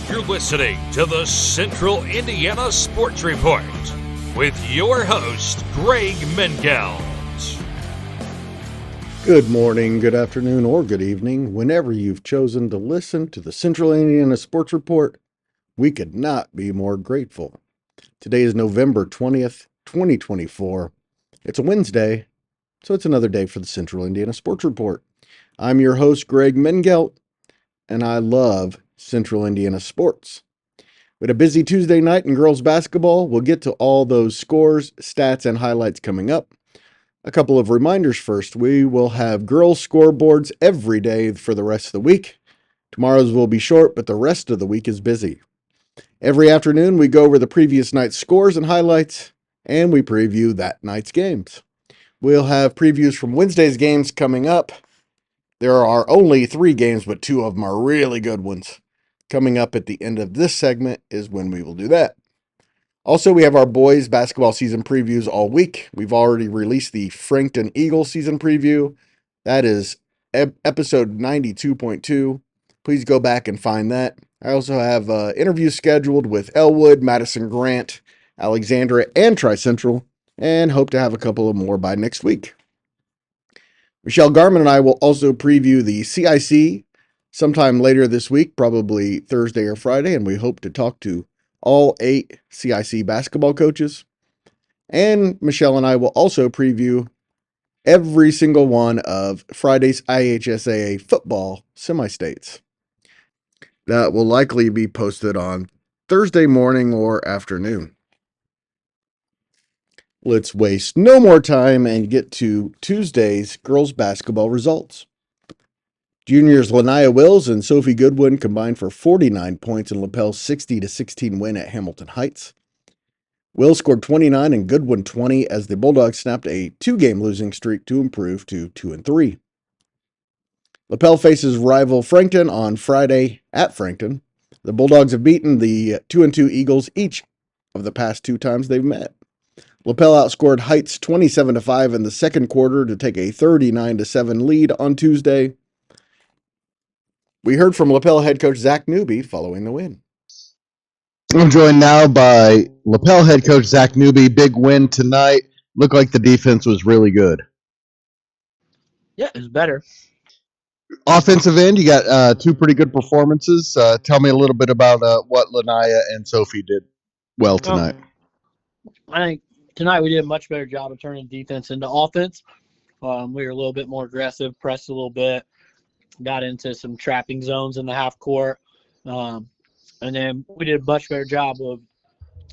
You're listening to the Central Indiana Sports Report with your host, Greg Mengelt. Good morning, good afternoon, or good evening. Whenever you've chosen to listen to the Central Indiana Sports Report, we could not be more grateful. Today is November 20th, 2024. It's a Wednesday, so it's another day for the Central Indiana Sports Report. I'm your host, Greg Mengelt, and I love Central Indiana sports. With a busy Tuesday night in girls basketball, we'll get to all those scores, stats, and highlights coming up. A couple of reminders first. We will have girls scoreboards every day for the rest of the week. Tomorrow's will be short, but the rest of the week is busy. Every afternoon, we go over the previous night's scores and highlights, and we preview that night's games. We'll have previews from Wednesday's games coming up. There are only 3 games, but 2 of them are really good ones. Coming up at the end of this segment is when we will do that. Also, we have our boys basketball season previews all week. We've already released the Frankton Eagles season preview. That is episode 92.2. Please go back and find that. I also have interviews scheduled with Elwood, Madison Grant, Alexandria, and Tri-Central, and hope to have a couple of more by next week. Michelle Garman and I will also preview the CIC sometime later this week, probably Thursday or Friday, and we hope to talk to all 8 CIC basketball coaches. And Michelle and I will also preview every single one of Friday's IHSAA football semi-states. That will likely be posted on Thursday morning or afternoon. Let's waste no more time and get to Tuesday's girls basketball results. Juniors Lanaya Wills and Sophie Goodwin combined for 49 points in LaPel's 60-16 win at Hamilton Heights. Wills scored 29 and Goodwin 20 as the Bulldogs snapped a 2-game losing streak to improve to 2-3. LaPel faces rival Frankton on Friday at Frankton. The Bulldogs have beaten the 2-2 Eagles each of the past 2 times they've met. LaPel outscored Heights 27-5 in the second quarter to take a 39-7 lead on Tuesday. We heard from LaPel head coach Zach Newby following the win. I'm joined now by LaPel head coach Zach Newby. Big win tonight. Looked like the defense was really good. Yeah, it was better. Offensive end, you got 2 pretty good performances. Tell me a little bit about what Lanaya and Sophie did well tonight. I think tonight we did a much better job of turning defense into offense. We were a little bit more aggressive, pressed a little bit, got into some trapping zones in the half court. And then we did a much better job of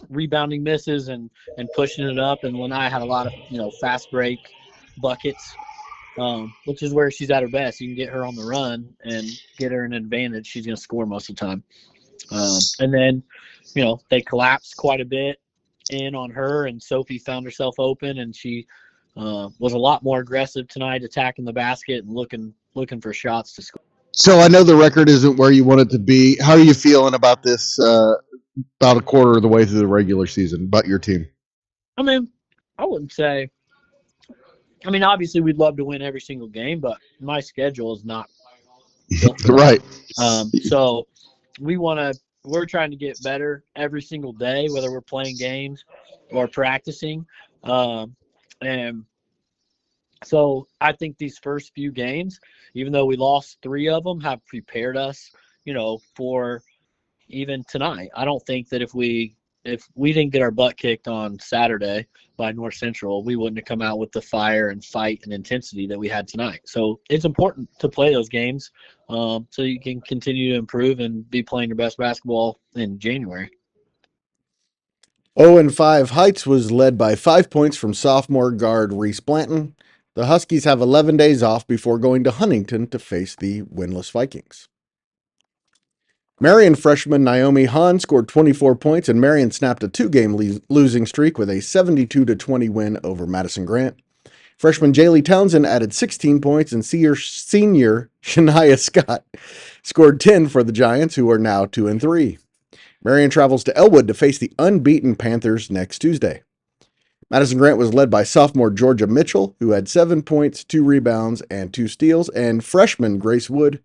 rebounding misses and pushing it up. And Lanaya had a lot of, fast break buckets, which is where she's at her best. You can get her on the run and get her an advantage. She's going to score most of the time. And then, they collapsed quite a bit in on her, and Sophie found herself open, and she was a lot more aggressive tonight, attacking the basket and looking for shots to score. So I know the record isn't where you want it to be. How are you feeling about this about a quarter of the way through the regular season, about your team? I wouldn't say – obviously we'd love to win every single game, but my schedule is not built for that. Right. So we're trying to get better every single day, whether we're playing games or practicing. And so I think these first few games, even though we lost 3 of them, have prepared us, for even tonight. I don't think that if we didn't get our butt kicked on Saturday by North Central, we wouldn't have come out with the fire and fight and intensity that we had tonight. So it's important to play those games so you can continue to improve and be playing your best basketball in January. 0-5 Heights was led by 5 points from sophomore guard Reese Blanton. The Huskies have 11 days off before going to Huntington to face the winless Vikings. Marion freshman Naomi Hahn scored 24 points, and Marion snapped a 2-game losing streak with a 72-20 win over Madison Grant. Freshman Jaylee Townsend added 16 points, and senior Shania Scott scored 10 for the Giants, who are now 2-3. Marion travels to Elwood to face the unbeaten Panthers next Tuesday. Madison Grant was led by sophomore Georgia Mitchell, who had 7 points, 2 rebounds, and 2 steals, and freshman Grace Wood,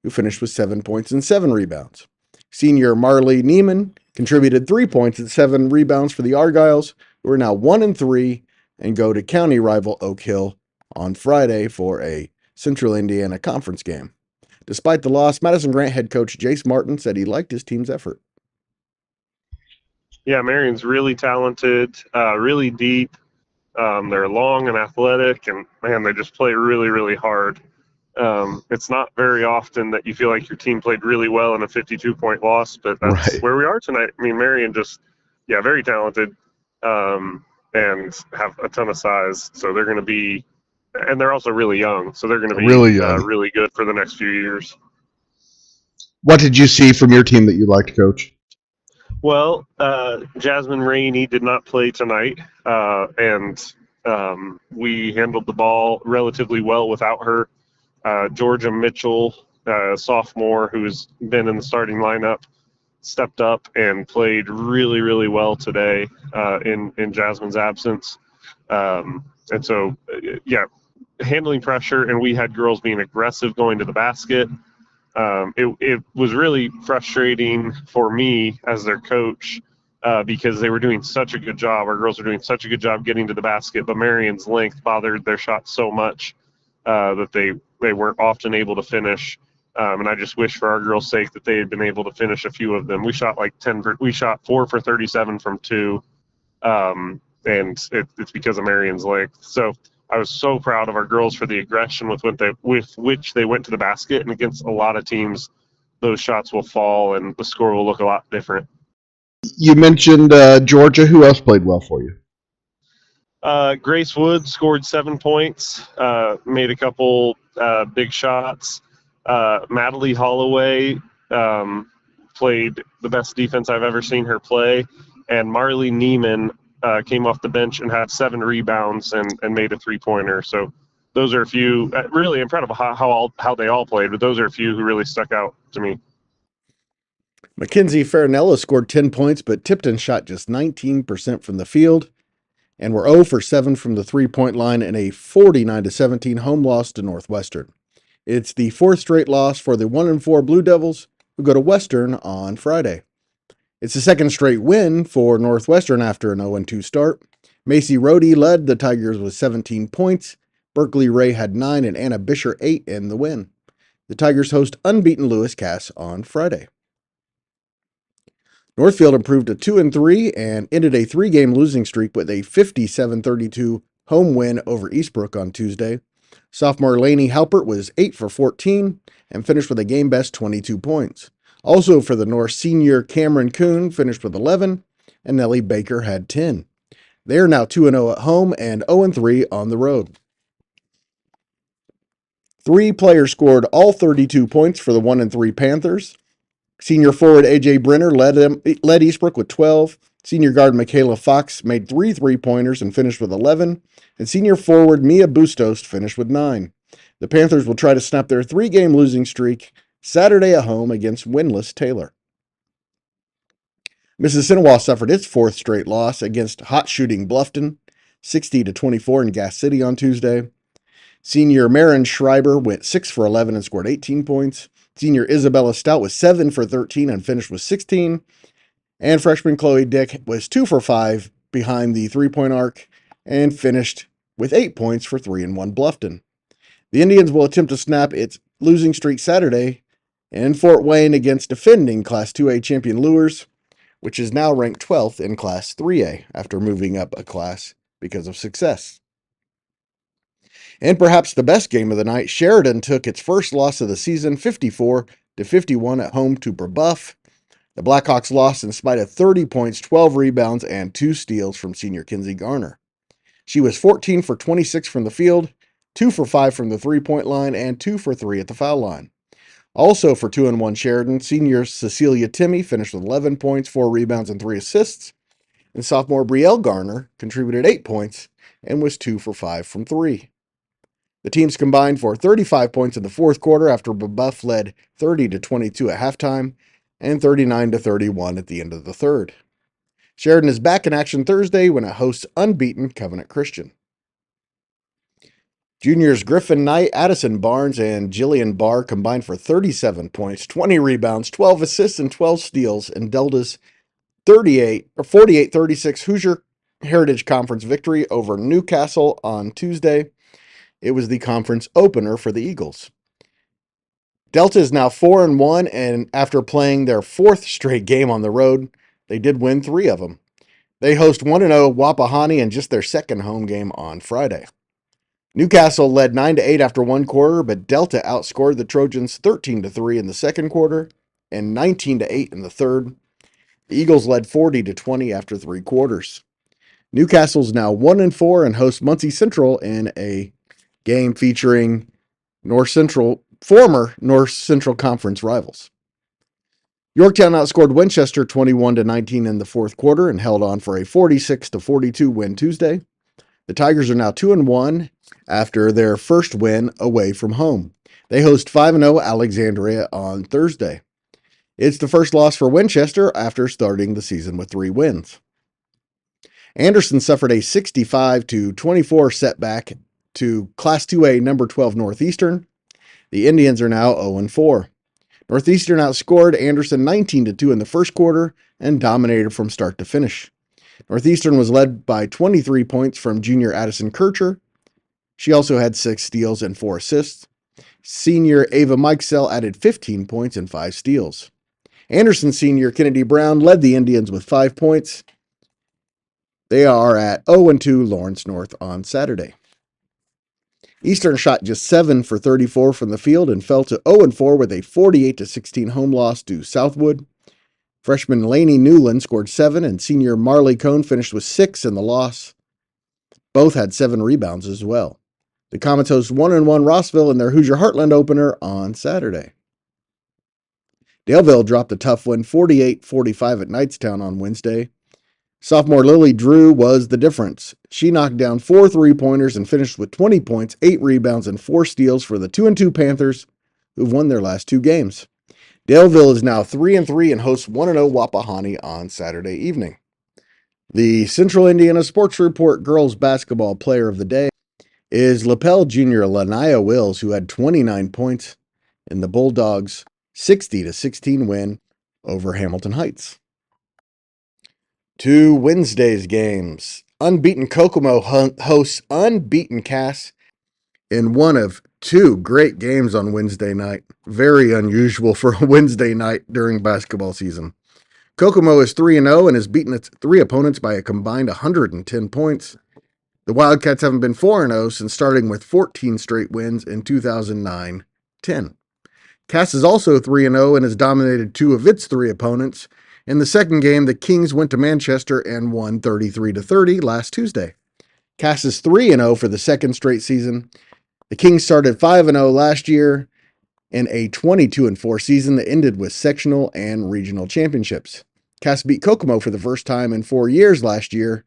who finished with 7 points and 7 rebounds. Senior Marley Neiman contributed 3 points and 7 rebounds for the Argyles, who are now 1-3 and go to county rival Oak Hill on Friday for a Central Indiana Conference game. Despite the loss, Madison Grant head coach Jace Martin said he liked his team's effort. Yeah, Marion's really talented, really deep. They're long and athletic, and man, they just play really, really hard. It's not very often that you feel like your team played really well in a 52-point loss, but that's Right. where we are tonight. I mean, Marion just, very talented, and have a ton of size. So they're going to be, and they're also really young. So they're going to be Really young. really good for the next few years. What did you see from your team that you liked, Coach? Well, Jasmine Rainey did not play tonight, and we handled the ball relatively well without her. Georgia Mitchell, sophomore, who's been in the starting lineup, stepped up and played really, really well today in Jasmine's absence. And so, handling pressure, and we had girls being aggressive going to the basket. It was really frustrating for me as their coach because they were doing such a good job. Our girls were doing such a good job getting to the basket, but Marion's length bothered their shot so much that they weren't often able to finish. And I just wish for our girls' sake that they had been able to finish a few of them. We shot like 4 for 37 from 2, and it's because of Marion's length. So I was so proud of our girls for the aggression with which they went to the basket, and against a lot of teams, those shots will fall and the score will look a lot different. You mentioned Georgia. Who else played well for you? Grace Wood scored 7 points, made a couple big shots. Madeline Holloway played the best defense I've ever seen her play, and Marley Neiman came off the bench and had 7 rebounds and made a 3-pointer. So those are a few. Really incredible how they all played, but those are a few who really stuck out to me. Mackenzie Farinella scored 10 points, but Tipton shot just 19% from the field and were 0 for 7 from the three-point line in a 49-17 home loss to Northwestern. It's the 4th straight loss for the 1-4 Blue Devils, who go to Western on Friday. It's the 2nd straight win for Northwestern after an 0-2 start. Macy Rohde led the Tigers with 17 points. Berkeley Ray had 9 and Anna Bisher 8 in the win. The Tigers host unbeaten Lewis Cass on Friday. Northfield improved to 2-3 and ended a 3-game losing streak with a 57-32 home win over Eastbrook on Tuesday. Sophomore Lainey Halpert was 8 for 14 and finished with a game-best 22 points. Also for the North, senior Cameron Kuhn finished with 11, and Nellie Baker had 10. They are now 2-0 at home and 0-3 on the road. 3 players scored all 32 points for the 1-3 Panthers. Senior forward A.J. Brenner led Eastbrook with 12. Senior guard Michaela Fox made 3 3-pointers and finished with 11. And senior forward Mia Bustos finished with 9. The Panthers will try to snap their 3-game losing streak Saturday at home against winless Taylor. Mrs. Sinawah suffered its 4th straight loss against hot-shooting Bluffton, 60-24 in Gas City on Tuesday. Senior Marin Schreiber went 6 for 11 and scored 18 points. Senior Isabella Stout was 7 for 13 and finished with 16. And freshman Chloe Dick was 2 for 5 behind the 3-point arc and finished with 8 points for 3-1 Bluffton. The Indians will attempt to snap its losing streak Saturday in Fort Wayne against defending Class 2A champion Lures, which is now ranked 12th in Class 3A after moving up a class because of success. And perhaps the best game of the night, Sheridan took its first loss of the season, 54-51 at home to Brebeuf. The Blackhawks lost in spite of 30 points, 12 rebounds, and 2 steals from senior Kinsey Garner. She was 14 for 26 from the field, 2 for 5 from the 3-point line, and 2 for 3 at the foul line. Also for 2-1 Sheridan, senior Cecilia Timmy finished with 11 points, 4 rebounds, and 3 assists. And sophomore Brielle Garner contributed 8 points and was 2 for 5 from 3. The teams combined for 35 points in the 4th quarter after Brebeuf led 30-22 at halftime and 39-31 at the end of the 3rd. Sheridan is back in action Thursday when it hosts unbeaten Covenant Christian. Juniors Griffin Knight, Addison Barnes, and Jillian Barr combined for 37 points, 20 rebounds, 12 assists, and 12 steals in Delta's 48-36 Hoosier Heritage Conference victory over Newcastle on Tuesday. It was the conference opener for the Eagles. Delta is now 4-1, and after playing their fourth straight game on the road, they did win 3 of them. They host 1-0 Wapahani in just their second home game on Friday. Newcastle led 9-8 after one quarter, but Delta outscored the Trojans 13-3 in the second quarter and 19-8 in the third. The Eagles led 40-20 after 3 quarters. Newcastle's now 1-4 and hosts Muncie Central in a game featuring former North Central Conference rivals. Yorktown outscored Winchester 21-19 in the fourth quarter and held on for a 46-42 win Tuesday. The Tigers are now 2-1 after their first win away from home. They host 5-0 Alexandria on Thursday. It's the first loss for Winchester after starting the season with 3 wins. Anderson suffered a 65-24 setback to Class 2A number 12 Northeastern. The Indians are now 0-4. Northeastern outscored Anderson 19-2 in the first quarter and dominated from start to finish. Northeastern was led by 23 points from junior Addison Kircher. She also had 6 steals and 4 assists. Senior Ava Mikesell added 15 points and 5 steals. Anderson senior Kennedy Brown led the Indians with 5 points. They are at 0-2 Lawrence North on Saturday. Eastern shot just 7 for 34 from the field and fell to 0-4 with a 48-16 home loss to Southwood. Freshman Lainey Newland scored 7 and senior Marley Cohn finished with 6 in the loss. Both had 7 rebounds as well. The Comets host 1-1 Rossville in their Hoosier Heartland opener on Saturday. Daleville dropped a tough win 48-45 at Knightstown on Wednesday. Sophomore Lily Drew was the difference. She knocked down 4 three-pointers and finished with 20 points, 8 rebounds, and 4 steals for the 2-2 Panthers, who've won their last 2 games. Daleville is now 3-3 and hosts 1-0 Wapahani on Saturday evening. The Central Indiana Sports Report Girls Basketball Player of the Day is lapel junior Lanaya Wills, who had 29 points in the Bulldogs' 60-16 win over Hamilton Heights. To Wednesday's games. Unbeaten Kokomo hosts unbeaten Cass in one of 2 great games on Wednesday night. Very unusual for a Wednesday night during basketball season. Kokomo is 3-0 and has beaten its 3 opponents by a combined 110 points. The Wildcats haven't been 4-0 since starting with 14 straight wins in 2009-10. Cass is also 3-0 and has dominated 2 of its 3 opponents. In the second game, the Kings went to Manchester and won 33-30 last Tuesday. Cass is 3-0 for the second straight season. The Kings started 5-0 last year in a 22-4 season that ended with sectional and regional championships. Cass beat Kokomo for the first time in 4 years last year,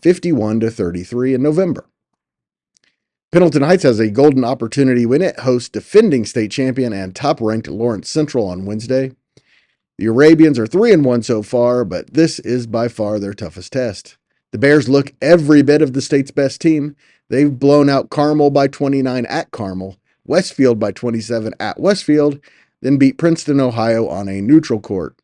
51-33 in November. Pendleton Heights has a golden opportunity when it hosts defending state champion and top-ranked Lawrence Central on Wednesday. The Arabians are 3-1 so far, but this is by far their toughest test. The Bears look every bit of the state's best team. They've blown out Carmel by 29 at Carmel, Westfield by 27 at Westfield, then beat Princeton, Ohio on a neutral court.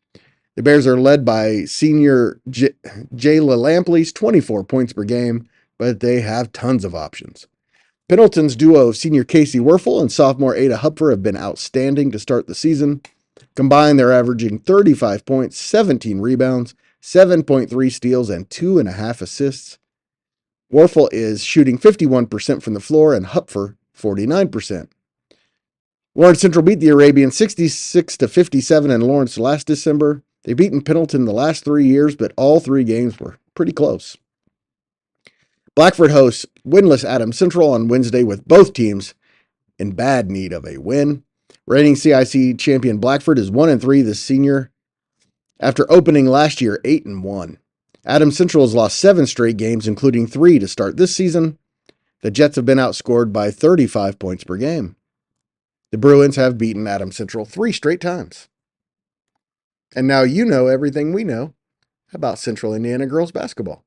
The Bears are led by senior Jayla Lampley's 24 points per game, but they have tons of options. Pendleton's duo of senior Casey Werfel and sophomore Ada Hupfer have been outstanding to start the season. Combined, they're averaging 35 points, 17 rebounds, 7.3 steals, and 2.5 assists. Werfel is shooting 51% from the floor and Hupfer 49%. Lawrence Central beat the Arabians 66-57 in Lawrence last December. They've beaten Pendleton the last 3 years, but all 3 games were pretty close. Blackford hosts winless Adams Central on Wednesday with both teams in bad need of a win. Reigning CIC champion Blackford is 1-3 this senior after opening last year 8-1. Adams Central has lost 7 straight games, including 3 to start this season. The Jets have been outscored by 35 points per game. The Bruins have beaten Adams Central 3 straight times. And now you know everything we know about Central Indiana girls basketball.